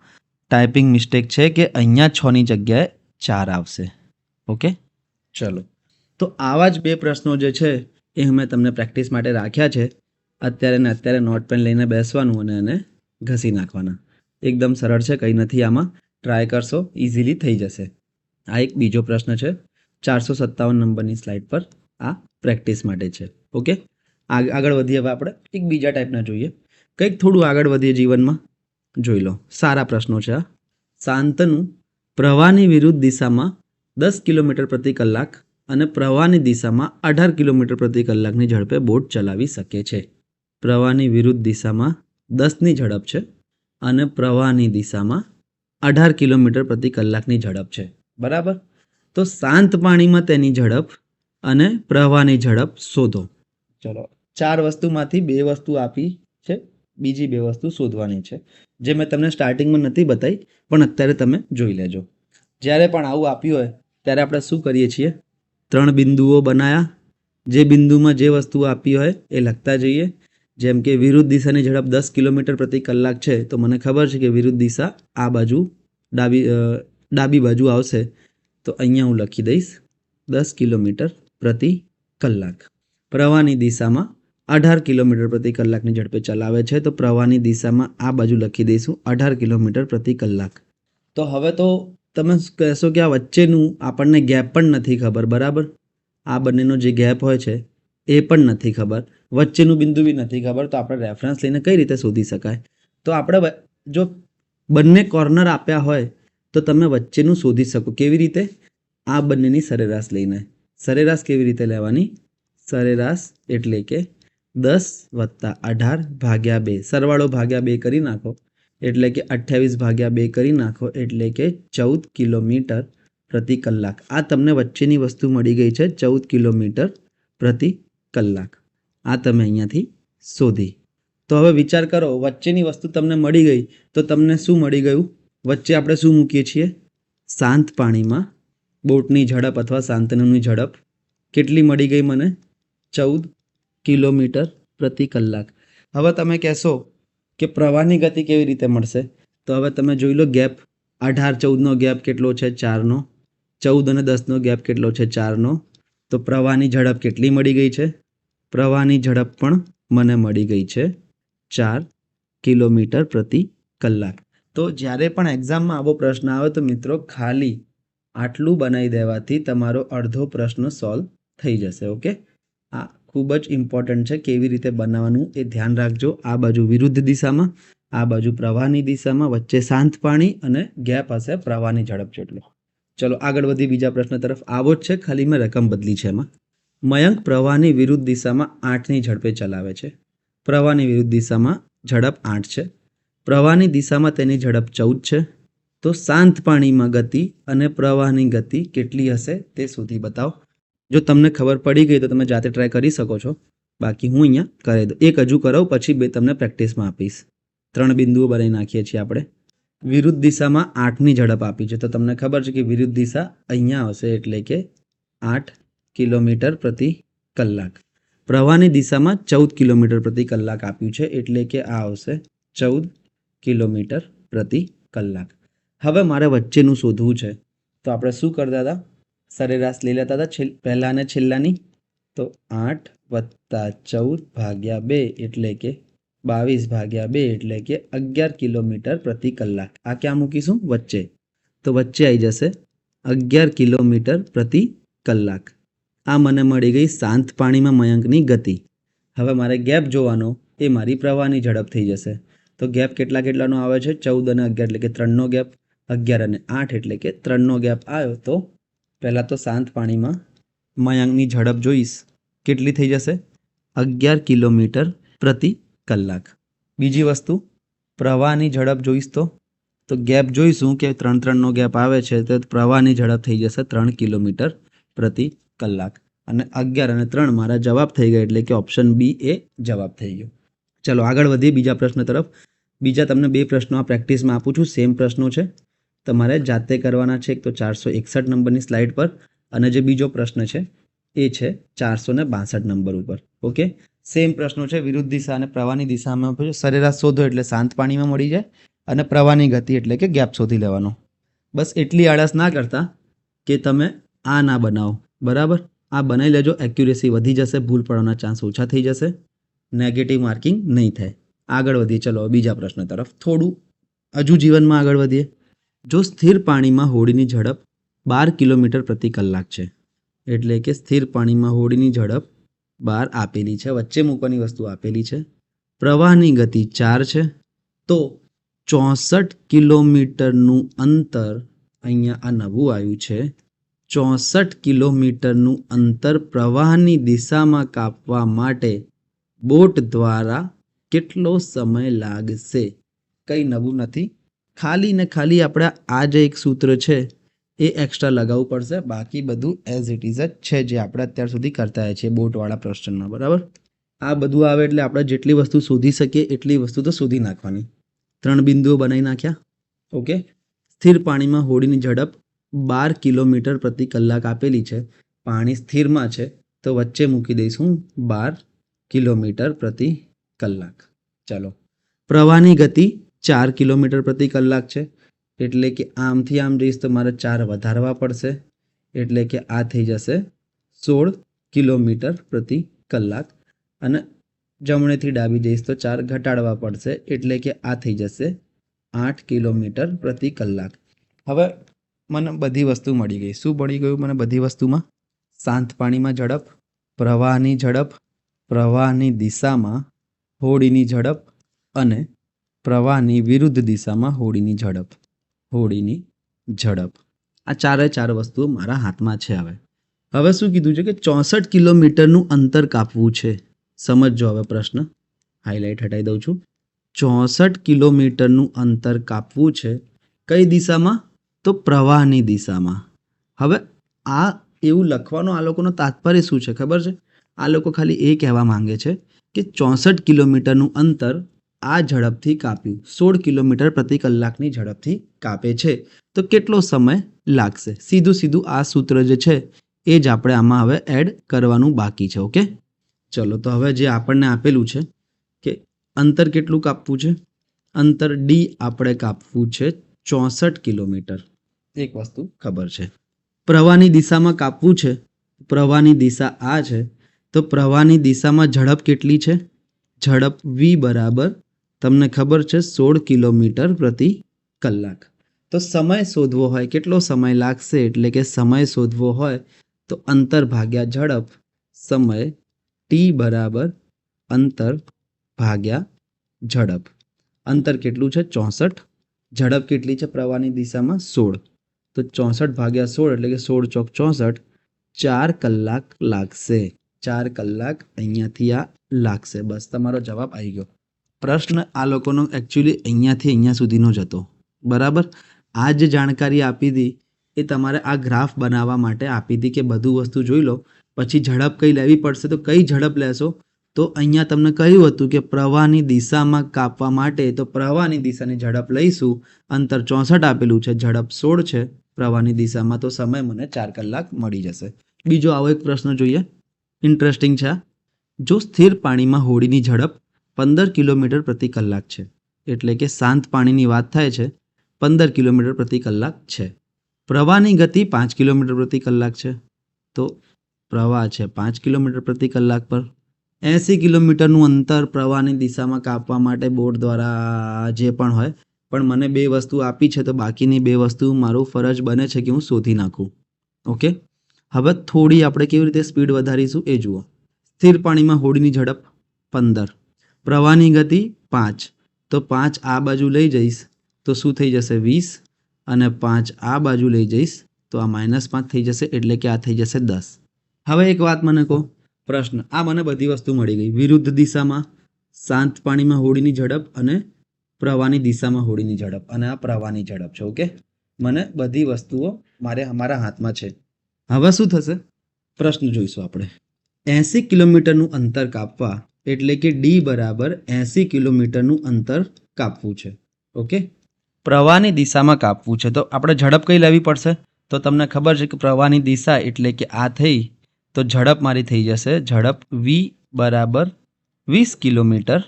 ટાઈપિંગ મિસ્ટેક છે કે અહીંયા 6ની જગ્યાએ 4 આવશે. ઓકે. ચલો, તો આવા જ 2 પ્રશ્નો જે છે એ મેં તમને પ્રેક્ટિસ માટે રાખ્યા છે. અત્યારે નોટ પેન લઈને બેસવાનું અને એને ઘસી નાખવાના. એકદમ સરળ છે, કંઈ નથી આમાં. ટ્રાય કરશો, ઇઝીલી થઈ જશે. આ એક બીજો પ્રશ્ન છે 457 નંબરની સ્લાઇડ પર. આ પ્રેક્ટિસ માટે છે. ઓકે. આગળ વધીએ. હવે આપણે એક બીજા ટાઈપના જોઈએ, કંઈક થોડું આગળ વધીએ જીવનમાં. જોઈ લો, સારા પ્રશ્નો છે આ. શાંતનુ પ્રવાહની વિરુદ્ધ દિશામાં 10 કિલોમીટર પ્રતિ કલાક અને પ્રવાહની દિશામાં 18 કિલોમીટર પ્રતિ કલાકની ઝડપે બોટ ચલાવી શકે છે. પ્રવાહની વિરુદ્ધ દિશામાં 10ની ઝડપ છે અને પ્રવાહની દિશામાં 18 કિલોમીટર પ્રતિ કલાકની ઝડપ છે. બરાબર. તો શાંત પાણીમાં તેની ઝડપ અને પ્રવાહની ઝડપ શોધો. ચલો, 4 વસ્તુમાંથી 2 વસ્તુ આપી છે, બીજી બે વસ્તુ શોધવાની છે, જે મેં તમને સ્ટાર્ટિંગમાં નથી બતાવી પણ અત્યારે તમે જોઈ લેજો. જ્યારે પણ આવું આપ્યું હોય ત્યારે આપણે શું કરીએ છીએ, 3 બિંદુઓ બનાવ્યા, જે બિંદુમાં જે વસ્તુ આપી હોય એ લખતા જઈએ. જેમ કે વિરુદ્ધ દિશાની ઝડપ 10 કિલોમીટર પ્રતિ કલાક છે, તો મને ખબર છે કે વિરુદ્ધ દિશા આ બાજુ ડાબી બાજુ આવશે, તો અહીંયા હું લખી દઈશ 10 કિલોમીટર પ્રતિ કલાક. પ્રવાહની દિશામાં 18 કિલોમીટર પ્રતિ કલાકની ઝડપે ચલાવે છે, તો પ્રવાહની દિશામાં આ બાજુ લખી દઈશું 18 કિલોમીટર પ્રતિ કલાક. તો હવે તો તમે કહેશો કે આ વચ્ચેનું આપણને ગેપ પણ નથી ખબર, બરાબર? આ બંનેનો જે ગેપ હોય છે એ પણ નથી ખબર, વચ્ચેનું બિંદુ બી નથી ખબર, તો આપણે રેફરન્સ લઈને કઈ રીતે શોધી શકાય? તો આપણે જો બંને કોર્નર આપ્યા હોય તો તમે વચ્ચેનું શોધી શકો. કેવી રીતે? આ બંનેની સરેરાશ લઈને. સરેરાશ કેવી રીતે લેવાની? સરેરાશ એટલે કે 10 + 18 ભાગ્યા 2, સરવાળો ભાગ્યા 2 કરી નાખો એટલે કે 28 ભાગ્યા 2 કરી નાખો એટલે કે 14 કિલોમીટર પ્રતિ કલાક. આ તમને વચ્ચેની વસ્તુ મળી ગઈ છે 14 કિલોમીટર પ્રતિ કલાક. આ તમે અહીંયાથી શોધી. તો હવે વિચાર કરો, વચ્ચેની વસ્તુ તમને મળી ગઈ તો તમને શું મળી ગયું? વચ્ચે આપણે શું મૂકીએ છીએ? શાંત પાણીમાં બોટની ઝડપ અથવા શાંતનુની ઝડપ કેટલી મળી ગઈ મને? 14 કિલોમીટર પ્રતિ કલાક. હવે તમે કહેશો કે પ્રવાહની ગતિ કેવી રીતે મળશે? તો હવે તમે જોઈ લો ગેપ. 18 14નો ગેપ કેટલો છે? 4નો. 14 અને 10નો ગેપ કેટલો છે? 4નો. તો પ્રવાહની ઝડપ કેટલી મળી ગઈ છે? પ્રવાહની ઝડપ પણ મને મળી ગઈ છે 4 કિલોમીટર પ્રતિ કલાક. તો જ્યારે પણ એક્ઝામમાં આવો પ્રશ્ન આવે તો મિત્રો ખાલી આટલું બનાવી દેવાથી તમારો અડધો પ્રશ્ન સોલ્વ થઈ જશે. ઓકે, આ ખૂબ જ ઇમ્પોર્ટન્ટ છે. કેવી રીતે બનાવવાનું એ ધ્યાન રાખજો. આ બાજુ વિરુદ્ધ દિશામાં, આ બાજુ પ્રવાહની દિશામાં, વચ્ચે શાંત પાણી અને ગેપ હશે પ્રવાહની ઝડપ જેટલો. ચલો આગળ વધી બીજા પ્રશ્ન તરફ. આવો જ છે, ખાલી મેં રકમ બદલી છે એમાં. મયંક પ્રવાહની વિરુદ્ધ દિશામાં 8ની ઝડપે ચલાવે છે. પ્રવાહની વિરુદ્ધ દિશામાં ઝડપ 8 છે, પ્રવાહની દિશામાં તેની ઝડપ 14 છે. તો શાંત પાણીમાં ગતિ અને પ્રવાહની ગતિ કેટલી હશે તે શોધી બતાવો. જો તમને ખબર પડી ગઈ તો તમે જાતે ટ્રાય કરી શકો છો, બાકી હું અહીંયા કરી દઉં. એક હજુ કરાવું, પછી બે તમને પ્રેક્ટિસમાં આપીશ. 3 બિંદુઓ બનાવી નાખીએ છીએ આપણે. વિરુદ્ધ દિશામાં 8ની ઝડપ આપી છે, તો તમને ખબર છે કે વિરુદ્ધ દિશા અહીંયા આવશે એટલે કે 8 કિલોમીટર પ્રતિ કલાક. પ્રવાહની દિશામાં 14 કિલોમીટર પ્રતિ કલાક આપ્યું છે એટલે કે આ આવશે 14 કિલોમીટર પ્રતિ કલાક. હવે મારે વચ્ચેનું શોધવું છે, તો આપણે શું કરતા હતા? સરેરાશ લઈ લેતા હતા પહેલા અને છેલ્લાની. તો 8 + 14 ભાગ્યા 2 એટલે કે 22 ભાગ્યા 2 એટલે કે 11 કિલોમીટર પ્રતિ કલાક. આ ક્યાં મૂકીશું? વચ્ચે. તો વચ્ચે આવી જશે 11 કિલોમીટર પ્રતિ કલાક. આ મને મળી ગઈ શાંત પાણીમાં મયંકની ગતિ. હવે મારે ગેપ જોવાનો, એ મારી પ્રવાહની ઝડપ થઈ જશે. તો ગેપ કેટલાનો આવે છે? 14 અને 11 એટલે કે 3નો ગેપ. 11 અને 8 એટલે કે 3નો ગેપ આવ્યો. તો પહેલાં તો શાંત પાણીમાં મયંકની ઝડપ જોઈશ, કેટલી થઈ જશે? 11 કિલોમીટર પ્રતિ કલાક. બીજી વસ્તુ, પ્રવાહની ઝડપ જોઈશ તો ગેપ જોઈશું કે 3નો ગેપ આવે છે, તો પ્રવાહની ઝડપ થઈ જશે 3 કિલોમીટર પ્રતિ કલાક. અને 11 અને 3 મારા જવાબ થઈ ગયા એટલે કે ઓપ્શન બી એ જવાબ થઈ ગયો. ચલો આગળ વધીએ બીજા પ્રશ્ન તરફ. બીજા તમને 2 પ્રશ્નો આ પ્રેક્ટિસમાં આપું છું. સેમ પ્રશ્નો છે, તમારે જાતે કરવાના છે. એક તો 461 નંબરની સ્લાઇડ પર અને જે બીજો પ્રશ્ન છે એ છે 462 નંબર ઉપર. ઓકે, સેમ પ્રશ્નો છે. વિરુદ્ધ દિશા અને પ્રવાહની દિશામાં સરેરાશ શોધો એટલે શાંત પાણીમાં મળી જાય, અને પ્રવાહની ગતિ એટલે કે ગેપ શોધી લેવાનો. બસ એટલી આળસ ના કરતા કે તમે આ ના બનાવો, બરાબર? આ બનાવી લેજો, એક્યુરેસી વધી જશે, ભૂલ પડવાના ચાન્સ ઓછા થઈ જશે, નેગેટિવ માર્કિંગ નહીં થાય. આગળ વધીએ. ચલો બીજા પ્રશ્ન તરફ થોડું હજુ જીવનમાં આગળ વધીએ. જો સ્થિર પાણીમાં હોડીની ઝડપ 12 કિલોમીટર પ્રતિ કલાક છે, એટલે કે સ્થિર પાણીમાં હોડીની ઝડપ 12 આપેલી છે, વચ્ચે મૂકવાની વસ્તુ આપેલી છે, પ્રવાહની ગતિ 4 છે, તો 64 કિલોમીટરનું અંતર, અહીંયા આ નવું આવ્યું છે, 64 કિલોમીટરનું અંતર પ્રવાહની દિશામાં કાપવા માટે બોટ દ્વારા કેટલો સમય લાગશે? કંઈ નવું નથી, ખાલી ને ખાલી આપણે આ જે એક સૂત્ર છે એ એક્સ્ટ્રા લગાવવું પડશે. બાકી બધું એઝ ઇટ ઇઝ જ છે જે આપણે અત્યાર સુધી કરતા આવ્યા છીએ બોટવાળા પ્રશ્નમાં, બરાબર? આ બધું આવે એટલે આપણે જેટલી વસ્તુ શોધી શકીએ એટલી વસ્તુ તો શોધી નાખવાની. 3 બિંદુઓ બનાવી નાખ્યા. ઓકે. સ્થિર પાણીમાં હોડીની ઝડપ 12 કિલોમીટર પ્રતિ કલાક આપેલી છે. પાણી સ્થિરમાં છે તો વચ્ચે મૂકી દઈશું 12 કિલોમીટર પ્રતિ કલાક. ચાલો, પ્રવાહની ગતિ 4 કિલોમીટર પ્રતિ કલાક છે, એટલે કે આમથી આમ જઈશ તો મારે 4 વધારવા પડશે, એટલે કે આ થઈ જશે 16 કિલોમીટર પ્રતિ કલાક. અને જમણેથી ડાબી જઈશ તો 4 ઘટાડવા પડશે, એટલે કે આ થઈ જશે 8 કિલોમીટર પ્રતિ કલાક. હવે મને બધી વસ્તુ મળી ગઈ. શું મળી ગયું મને બધી વસ્તુમાં? શાંત પાણીમાં ઝડપ, પ્રવાહની ઝડપ, પ્રવાહની દિશામાં હોડીની ઝડપ અને પ્રવાહની વિરુદ્ધ દિશામાં હોડીની ઝડપ. હોડીની ઝડપ, આ ચારે ચાર વસ્તુઓ મારા હાથમાં છે. હવે શું કીધું છે કે 64 કિલોમીટરનું અંતર કાપવું છે. સમજો હવે પ્રશ્ન, હાઇલાઇટ હટાવી દઉં છું. 64 કિલોમીટરનું અંતર કાપવું છે. કઈ દિશામાં? તો પ્રવાહની દિશામાં. હવે આ એવું લખવાનો આ લોકોનો તાત્પર્ય શું છે ખબર છે? આ લોકો ખાલી એ કહેવા માંગે છે કે 64 કિલોમીટરનું અંતર આ ઝડપથી કાપ્યું, 16 કિલોમીટર પ્રતિ કલાકની ઝડપથી કાપે છે, તો કેટલો સમય લાગશે? સીધું સીધું આ સૂત્ર જે છે એ જ આપણે આમાં હવે એડ કરવાનું બાકી છે. ઓકે, ચલો તો હવે જે આપણને આપેલું છે કે અંતર કેટલું કાપવું છે, અંતર ડી આપણે કાપવું છે 64 કિલોમીટર. એક વસ્તુ ખબર છે, પ્રવાહની દિશામાં કાપવું છે. પ્રવાહની દિશા આ છે, તો પ્રવાહની દિશામાં ઝડપ કેટલી છે? ઝડપ v બરાબર તમને ખબર છે 16 કિલોમીટર પ્રતિ કલાક. તો સમય શોધવો હોય, કેટલો સમય લાગશે, એટલે કે સમય શોધવો હોય તો અંતર ભાગ્યા ઝડપ, સમય t બરાબર અંતર ભાગ્યા ઝડપ. અંતર કેટલું છે? 64. ઝડપ કેટલી છે પ્રવાહની દિશામાં? 16. તો 64 ભાગ્યા 16 એટલે કે 16 ચોક 64, 4 કલાક લાગશે. 4 કલાક અહીંયાથી આ લાગશે. બસ તમારો જવાબ આવી ગયો. પ્રશ્ન આ લોકોનો એકચ્યુઅલી અહીંયાથી અહીંયા સુધીનો જ હતો. બરાબર. આ જે જાણકારી આપી હતી એ તમારે આ ગ્રાફ બનાવવા માટે આપી હતી કે બધું વસ્તુ જોઈ લો, પછી ઝડપ કઈ લેવી પડશે તો કઈ ઝડપ લેશો? તો અહીંયા તમને કહ્યું હતું કે પ્રવાહની દિશામાં કાપવા માટે તો પ્રવાહની દિશાની ઝડપ લઈશું. અંતર 64 આપેલું છે, ઝડપ 16 છે પ્રવાહની દિશામાં, તો સમય મને 4 કલાક મળી જશે. બીજો આવો એક પ્રશ્ન જોઈએ, ઇન્ટરેસ્ટિંગ છે. જો સ્થિર પાણીમાં હોડીની ઝડપ 15 કિલોમીટર પ્રતિ કલાક છે, એટલે કે શાંત પાણીની વાત થાય છે, 15 કિલોમીટર પ્રતિ કલાક છે. પ્રવાહની ગતિ 5 કિલોમીટર પ્રતિ કલાક છે, તો પ્રવાહ છે 5 કિલોમીટર પ્રતિ કલાક પર. 80 કિલોમીટરનું અંતર પ્રવાહની દિશામાં કાપવા માટે બોર્ડ દ્વારા જે પણ હોય, પણ મને 2 વસ્તુ આપી છે તો બાકીની 2 વસ્તુ મારું ફરજ બને છે કે હું શોધી નાખું. ઓકે, હવે થોડી આપણે કેવી રીતે સ્પીડ વધારીશું એ જુઓ. સ્થિર પાણીમાં હોડીની ઝડપ 15, પ્રવાહની ગતિ 5, તો 5 આ બાજુ લઈ જઈશ તો શું થઈ જશે? 20, અને 5 આ બાજુ લઈ જઈશ તો આ -5 થઈ જશે, એટલે કે આ થઈ જશે 10. હવે એક વાત મને કહો, પ્રશ્ન આ મને બધી વસ્તુ મળી ગઈ. વિરુદ્ધ દિશામાં શાંત પાણીમાં હોડીની ઝડપ અને પ્રવાહની દિશામાં હોડીની ઝડપ, અને આ પ્રવાહની ઝડપ છે. ઓકે, મને બધી વસ્તુઓ અમારા હાથમાં છે. હવે શું થશે? પ્રશ્ન જોઈશું આપણે. 80 કિલોમીટરનું અંતર કાપવા, એટલે કે ડી બરાબર 80 કિલોમીટરનું અંતર કાપવું છે. ઓકે, પ્રવાહની દિશામાં કાપવું છે, તો આપણે ઝડપ કઈ લેવી પડશે? તો તમને ખબર છે કે પ્રવાહની દિશા એટલે કે આ થઈ, તો ઝડપ મારી થઈ જશે, ઝડપ v બરાબર 20 કિલોમીટર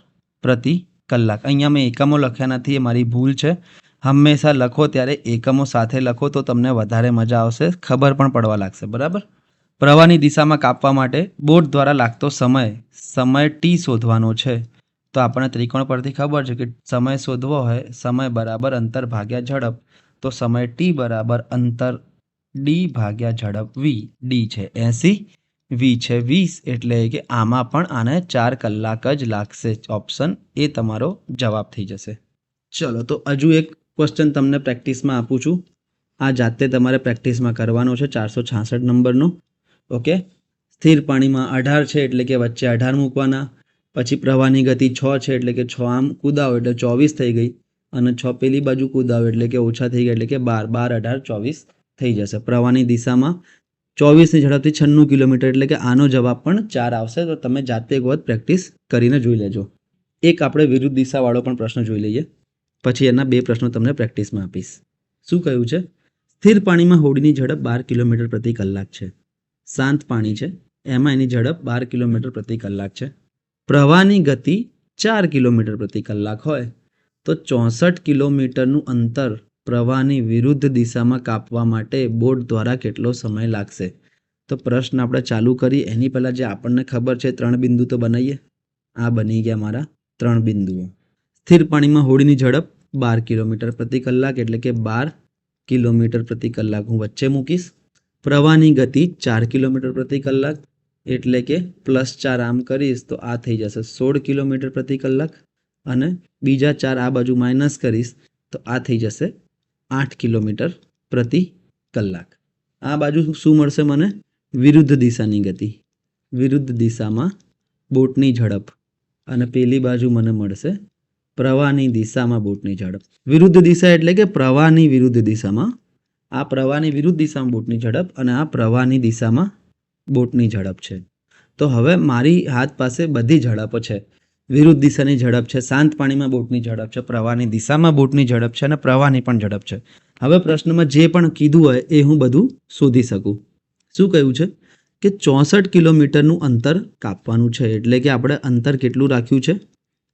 પ્રતિ કલાક. અહીંયા મેં એકમો લખ્યા નથી, એ મારી ભૂલ છે. હંમેશા લખો ત્યારે એકમો સાથે લખો તો તમને વધારે મજા આવશે, ખબર પણ પડવા લાગશે. બરાબર. પ્રવાહની દિશામાં કાપવા માટે બોર્ડ દ્વારા લાગતો સમય t શોધવાનો છે, તો આપણને ત્રિકોણ પરથી ખબર છે કે સમય શોધવો હોય, સમય બરાબર અંતર ભાગ્યા ઝડપ, તો સમય t બરાબર અંતર d ભાગ્યા ઝડપ v. d છે 80, v છે 20, એટલે કે આમાં પણ આને 4 કલાક જ લાગશે. ઓપ્શન એ તમારો જવાબ થઈ જશે. ચલો તો હજુ એક ક્વેશ્ચન તમને પ્રેક્ટિસમાં આપું છું. આ જાતે તમારે પ્રેક્ટિસમાં કરવાનો છે, 466 નંબરનો. ઓકે, સ્થિર પાણીમાં 18 છે એટલે કે વચ્ચે 18 મૂકવાના. પછી પ્રવાહની ગતિ 6 છે એટલે કે 6 આમ કૂદાવો એટલે 24 થઈ ગઈ, અને 6 પેલી બાજુ કૂદાવો એટલે કે ઓછા થઈ ગયા, એટલે કે 12, 18, 24 થઈ જશે. પ્રવાહની દિશામાં 24ની ઝડપથી 96 કિલોમીટર, એટલે કે આનો જવાબ પણ 4 આવશે. તો તમે જાતે એક વખત પ્રેક્ટિસ કરીને જોઈ લેજો. એક આપણે વિરુદ્ધ દિશાવાળો પણ પ્રશ્ન જોઈ લઈએ, પછી એના 2 પ્રશ્નો તમને પ્રેક્ટિસમાં આપીશ. શું કહ્યું છે? સ્થિર પાણીમાં હોડીની ઝડપ 12 કિલોમીટર પ્રતિ કલાક છે. શાંત પાણી છે, એમાં એની ઝડપ 12 કિલોમીટર પ્રતિ કલાક છે. પ્રવાહની ગતિ 4 કિલોમીટર પ્રતિ કલાક હોય તો 64 કિલોમીટરનું અંતર પ્રવાહની વિરુદ્ધ દિશામાં કાપવા માટે બોટ દ્વારા કેટલો સમય લાગશે? તો પ્રશ્ન આપણે ચાલુ કરી એની પહેલાં જે આપણને ખબર છે 3 બિંદુ તો બનાવીએ. આ બની ગયા મારા 3 બિંદુઓ. સ્થિર પાણીમાં હોડીની ઝડપ 12 કિલોમીટર પ્રતિ કલાક, એટલે કે 12 કિલોમીટર પ્રતિ કલાક હું વચ્ચે મૂકીશ. પ્રવાહની ગતિ 4 કિલોમીટર પ્રતિ કલાક, એટલે કે +4 આમ કરીશ તો આ થઈ જશે 16 કિલોમીટર પ્રતિ કલાક, અને બીજા 4 આ બાજુ માઇનસ કરીશ તો આ થઈ જશે 8 કિલોમીટર પ્રતિ કલાક. આ બાજુ શું મળશે મને? વિરુદ્ધ દિશાની ગતિ, વિરુદ્ધ દિશામાં બોટની ઝડપ, અને પેલી બાજુ મને મળશે પ્રવાહની દિશામાં બોટની ઝડપ. વિરુદ્ધ દિશા એટલે કે પ્રવાહની વિરુદ્ધ દિશામાં. આ પ્રવાહની વિરુદ્ધ દિશામાં બોટની ઝડપ અને આ પ્રવાહની દિશામાં બોટની ઝડપ છે. તો હવે મારી હાથ પાસે બધી ઝડપો છે. વિરુદ્ધ દિશાની ઝડપ છે, શાંત પાણીમાં બોટની ઝડપ છે, પ્રવાહની દિશામાં બોટની ઝડપ છે અને પ્રવાહની પણ ઝડપ છે. હવે પ્રશ્નમાં જે પણ કીધું હોય એ હું બધું શોધી શકું. શું કહ્યું છે? કે 64 કિલોમીટરનું અંતર કાપવાનું છે, એટલે કે આપણે અંતર કેટલું રાખ્યું છે?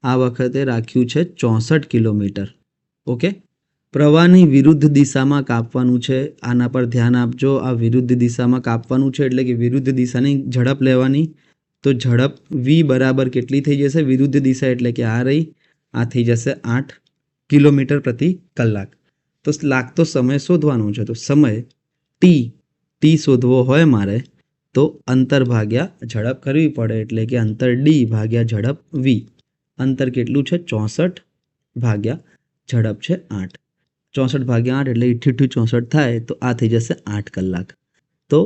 આ વખતે રાખ્યું છે 64 કિલોમીટર. ઓકે. પ્રવાહની વિરુદ્ધ દિશામાં કાપવાનું છે. આના પર ધ્યાન આપજો. આ વિરુદ્ધ દિશામાં કાપવાનું છે, એટલે કે વિરુદ્ધ દિશાની ઝડપ લેવાની. તો ઝડપ v બરાબર કેટલી થઈ જશે? વિરુદ્ધ દિશા એટલે કે આ રહી, આ થઈ જશે 8 કિલોમીટર પ્રતિ કલાક. તો લાગતો સમય શોધવાનો છે. તો સમય t શોધવો હોય મારે તો અંતર ભાગ્યા ઝડપ કરવી પડે, એટલે કે અંતર d ભાગ્યા ઝડપ v. અંતર કેટલું છે? 64 ભાગ્યા ઝડપ છે 8. 64 ભાગ્યા 8 એટલે 88 64 થાય તો આ થઈ જશે 8 કલાક. તો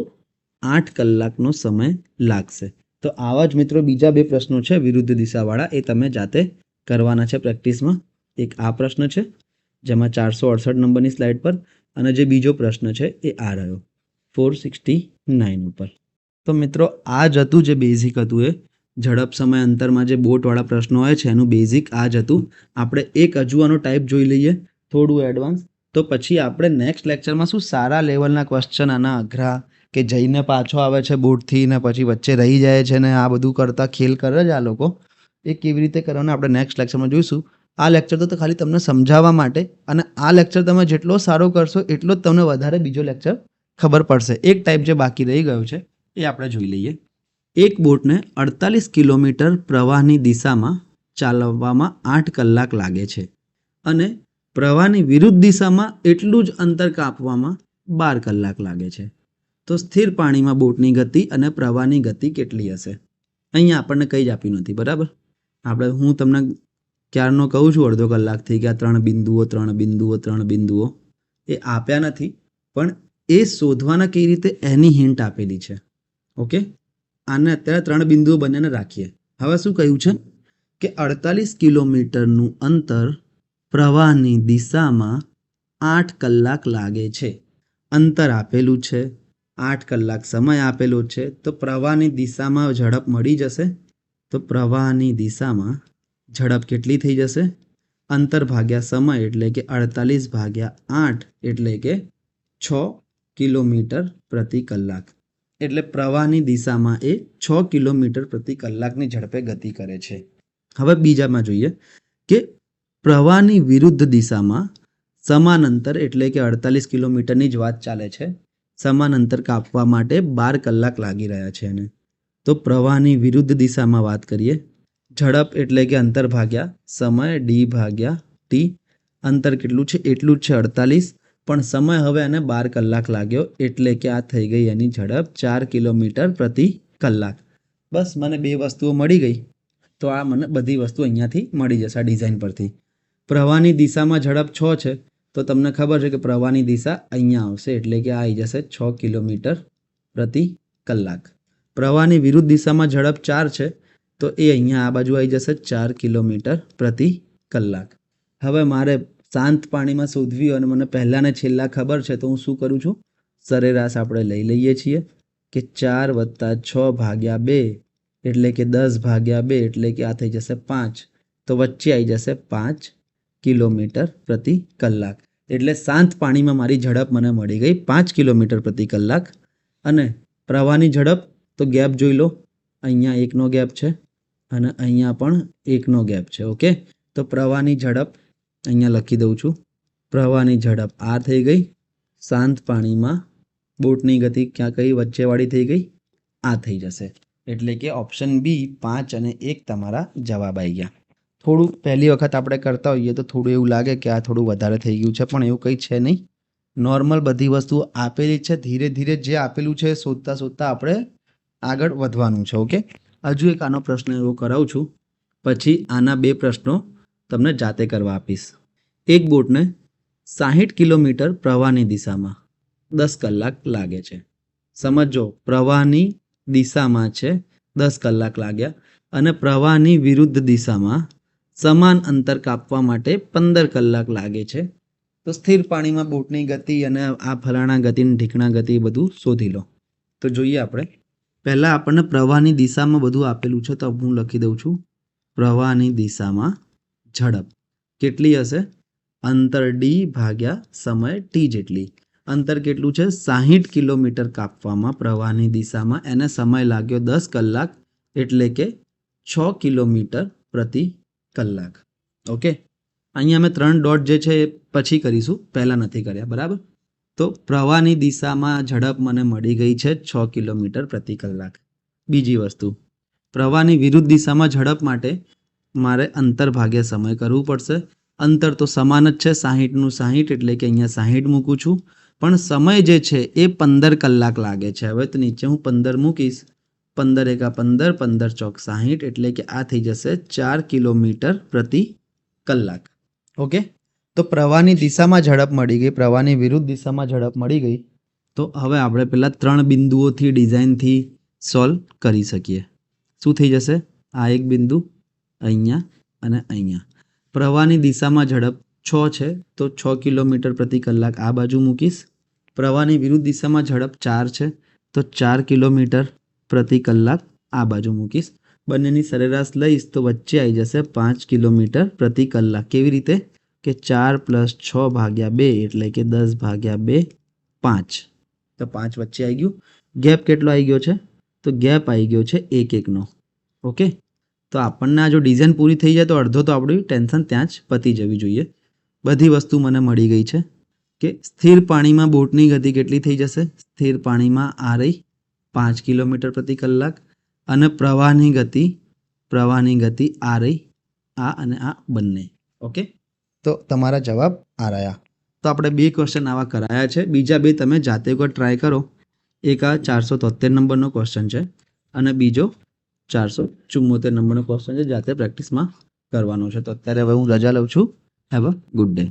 8 કલાકનો સમય લાગશે. તો આવા જ મિત્રો બીજા 2 પ્રશ્નો છે વિરુદ્ધ દિશાવાળા, એ તમે જાતે કરવાના છે પ્રેક્ટિસમાં. એક આ પ્રશ્ન છે જેમાં 468 નંબરની સ્લાઇડ પર, અને જે બીજો પ્રશ્ન છે એ આ રહ્યો 469 ઉપર. તો મિત્રો આ જ હતું, જે બેઝિક હતું એ ઝડપ સમય અંતરમાં જે બોટવાળા પ્રશ્નો હોય છે એનું બેઝિક આ જ હતું. આપણે એક હજુ આનો ટાઈપ જોઈ લઈએ, થોડું એડવાન્સ. તો પછી આપણે નેક્સ્ટ લેક્ચરમાં શું સારા લેવલના ક્વેશ્ચન આના અઘરા કે જઈને પાછો આવે છે બોટથી ને પછી વચ્ચે રહી જાય છે ને આ બધું કરતા ખેલ કરે છે આ લોકો, એ કેવી રીતે કરવાના આપણે નેક્સ્ટ લેક્ચરમાં જોઈશું. આ લેક્ચર તો ખાલી તમને સમજાવવા માટે, અને આ લેક્ચર તમે જેટલો સારો કરશો એટલો જ તમને વધારે બીજો લેક્ચર ખબર પડશે. એક ટાઈપ જે બાકી રહી ગયો છે એ આપણે જોઈ લઈએ. એક બોટને 48 કિલોમીટર પ્રવાહની દિશામાં ચાલવામાં 8 કલાક લાગે છે અને પ્રવાહની વિરુદ્ધ દિશામાં એટલું જ અંતર કાપવામાં 12 કલાક લાગે છે. તો સ્થિર પાણીમાં બોટની ગતિ અને પ્રવાહની ગતિ કેટલી હશે? અહીંયા આપણને કંઈ જ આપ્યું નથી, બરાબર. હું તમને ક્યારનો કહું છું, અડધો કલાકથી કે આ 3 બિંદુઓ એ આપ્યા નથી, પણ એ શોધવાના કઈ રીતે એની હિન્ટ આપેલી છે. ઓકે. આને અત્યારે 3 બિંદુઓ બંનેને રાખીએ. હવે શું કહ્યું છે કે 48 કિલોમીટરનું અંતર પ્રવાહની દિશામાં 8 કલાક લાગે છે. અંતર આપેલું છે, 8 કલાક સમય આપેલો છે. તો પ્રવાહની દિશામાં ઝડપ મળી જશે. તો પ્રવાહની દિશામાં ઝડપ કેટલી થઈ જશે? અંતર ભાગ્યા સમય એટલે કે 48 ભાગ્યા 8 એટલે કે 6 કિલોમીટર પ્રતિ કલાક. એટલે પ્રવાહની દિશામાં એ 6 કિલોમીટર પ્રતિ કલાકની ઝડપે ગતિ કરે છે. હવે બીજામાં જોઈએ કે પ્રવાહની વિરુદ્ધ દિશામાં સમાન અંતર એટલે કે 48 કિલોમીટરની જ વાત ચાલે છે. સમાન અંતર કાપવા માટે 12 કલાક લાગી રહ્યા છે એને. તો પ્રવાહની વિરુદ્ધ દિશામાં વાત કરીએ, ઝડપ એટલે કે અંતર ભાગ્યા સમય d ભાગ્યા t. અંતર કેટલું છે? એટલું જ છે 48, પણ સમય હવે એને 12 કલાક લાગ્યો એટલે કે આ થઈ ગઈ એની ઝડપ 4 કિલોમીટર પ્રતિ કલાક. બસ મને 2 વસ્તુઓ મળી ગઈ. તો આ મને બધી વસ્તુ અહીંયાથી મળી જશે આ ડિઝાઇન પરથી. પ્રવાહની દિશામાં ઝડપ 6 છે, તો તમને ખબર છે કે પ્રવાહની દિશા અહીંયા આવશે એટલે કે આ આવી જશે 6 કિલોમીટર પ્રતિ કલાક. પ્રવાહની વિરુદ્ધ દિશામાં ઝડપ 4 છે, તો એ અહીંયા આ બાજુ આવી જશે 4 કિલોમીટર પ્રતિ કલાક. હવે મારે શાંત પાણીમાં શોધવી અને મને પહેલાં ને છેલ્લા ખબર છે, તો હું શું કરું છું? સરેરાશ આપણે લઈ લઈએ છીએ. કે 4 + 6 / 2 એટલે કે 10 / 2 એટલે કે આ થઈ જશે 5. તો વચ્ચે આવી જશે 5 કિલોમીટર પ્રતિ કલાક. એટલે શાંત પાણીમાં મારી ઝડપ મને મળી ગઈ 5 કિલોમીટર પ્રતિ કલાક. અને પ્રવાહની ઝડપ તો ગેપ જોઈ લો, અહીંયા એકનો ગેપ છે અને અહીંયા પણ એકનો ગેપ છે. ઓકે, તો પ્રવાહની ઝડપ અહીંયા લખી દઉં છું. પ્રવાહની ઝડપ આ થઈ ગઈ. શાંત પાણીમાં બોટની ગતિ ક્યાં કઈ વચ્ચેવાળી થઈ ગઈ, આ થઈ જશે. એટલે કે ઓપ્શન બી 5 અને 1 તમારા જવાબ આવી ગયા. થોડું પહેલી વખત આપણે કરતા હોઈએ તો થોડું એવું લાગે કે આ થોડું વધારે થઈ ગયું છે, પણ એવું કંઈ છે નહીં. નોર્મલ બધી વસ્તુઓ આપેલી છે. ધીરે ધીરે જે આપેલું છે શોધતા શોધતા આપણે આગળ વધવાનું છે. ઓકે, હજુ એક આનો પ્રશ્ન એવો કરાવું છું, પછી આના 2 પ્રશ્નો તમને જાતે કરવા આપીશ. એક બોટને 60 કિલોમીટર પ્રવાહની દિશામાં 10 કલાક લાગે છે. સમજો, પ્રવાહની દિશામાં છે 10 કલાક લાગ્યા અને પ્રવાહની વિરુદ્ધ દિશામાં સમાન અંતર કાપવા માટે 15 કલાક લાગે છે. તો સ્થિર પાણીમાં બોટની ગતિ અને આ ફલાણા ગતિ અને ઢીકણા ગતિ બધું શોધી લો. તો જોઈએ આપણે. પહેલાં આપણને પ્રવાહની દિશામાં બધું આપેલું છે, તો હું લખી દઉં છું પ્રવાહની દિશામાં ઝડપ કેટલી હશે, અંતર ડી ભાગ્યા સમય ટી જેટલી. અંતર કેટલું છે, 60 કિલોમીટર કાપવામાં પ્રવાહની દિશામાં એને સમય લાગ્યો 10 કલાક એટલે કે 6 કિલોમીટર પ્રતિ કલાક. ઓકે, અહીંયા અમે 3 ડોટ જે છે એ પછી કરીશું, પહેલાં નથી કર્યા. બરાબર, તો પ્રવાહની દિશામાં ઝડપ મને મળી ગઈ છે 6 કિલોમીટર પ્રતિ કલાક. બીજી વસ્તુ, પ્રવાહની વિરુદ્ધ દિશામાં ઝડપ માટે મારે અંતર ભાગ્યા સમય કરવું પડશે. અંતર તો સમાન જ છે, 60નું 60 એટલે કે અહીંયા 60 મૂકું છું, પણ સમય જે છે એ 15 કલાક લાગે છે. હવે તો નીચે હું 15 મૂકીશ, 15 × 15, 15 × 4 60 એટલે કે આ થઈ જશે 4 કિલોમીટર પ્રતિ કલાક. ઓકે, તો પ્રવાહની દિશામાં ઝડપ મળી ગઈ, પ્રવાહની વિરુદ્ધ દિશામાં ઝડપ મળી ગઈ. તો હવે આપણે પેલા 3 બિંદુઓથી ડિઝાઇનથી સોલ્વ કરી શકીએ. શું થઈ જશે, આ એક બિંદુ અહીંયા અને અહીંયા. પ્રવાહની દિશામાં ઝડપ 6 છે, તો 6 કિલોમીટર પ્રતિ કલાક આ બાજુ મૂકીશ. પ્રવાહની વિરુદ્ધ દિશામાં ઝડપ 4 છે, તો 4 કિલોમીટર પ્રતિ કલાક આ બાજુ મૂકીશ. બંનેની સરેરાશ લઈશ તો વચ્ચે આવી જશે 5 કિલોમીટર પ્રતિ કલાક. કેવી રીતે કે 4 + 6 / 2 એટલે કે 10 / 2 5. તો 5 વચ્ચે આવી ગયું. ગેપ કેટલો આવી ગયો છે, તો ગેપ આવી ગયો છે 1 1નો. ઓકે, તો આપણને આ જો ડિઝાઇન પૂરી થઈ જાય તો અડધો તો આપણી ટેન્શન ત્યાં જ પતી જવી જોઈએ. બધી વસ્તુ મને મળી ગઈ છે કે સ્થિર પાણીમાં બોટની ગતિ કેટલી થઈ જશે, સ્થિર પાણીમાં આ રહી 5 કિલોમીટર પ્રતિ કલાક અને પ્રવાહની ગતિ આ રહી, આ અને આ બંને. ઓકે, તો તમારા જવાબ આ રહ્યા. તો આપણે 2 ક્વેશ્ચન આવા કરાયા છે. બીજા 2 તમે જાતે એકવાર ટ્રાય કરો. એક આ 473 નંબરનો ક્વેશ્ચન છે અને બીજો 474 નંબરનો ક્વેશ્ચન છે, જાતે પ્રેક્ટિસમાં કરવાનો છે. તો અત્યારે હવે હું રજા લઉં છું. Have a good day.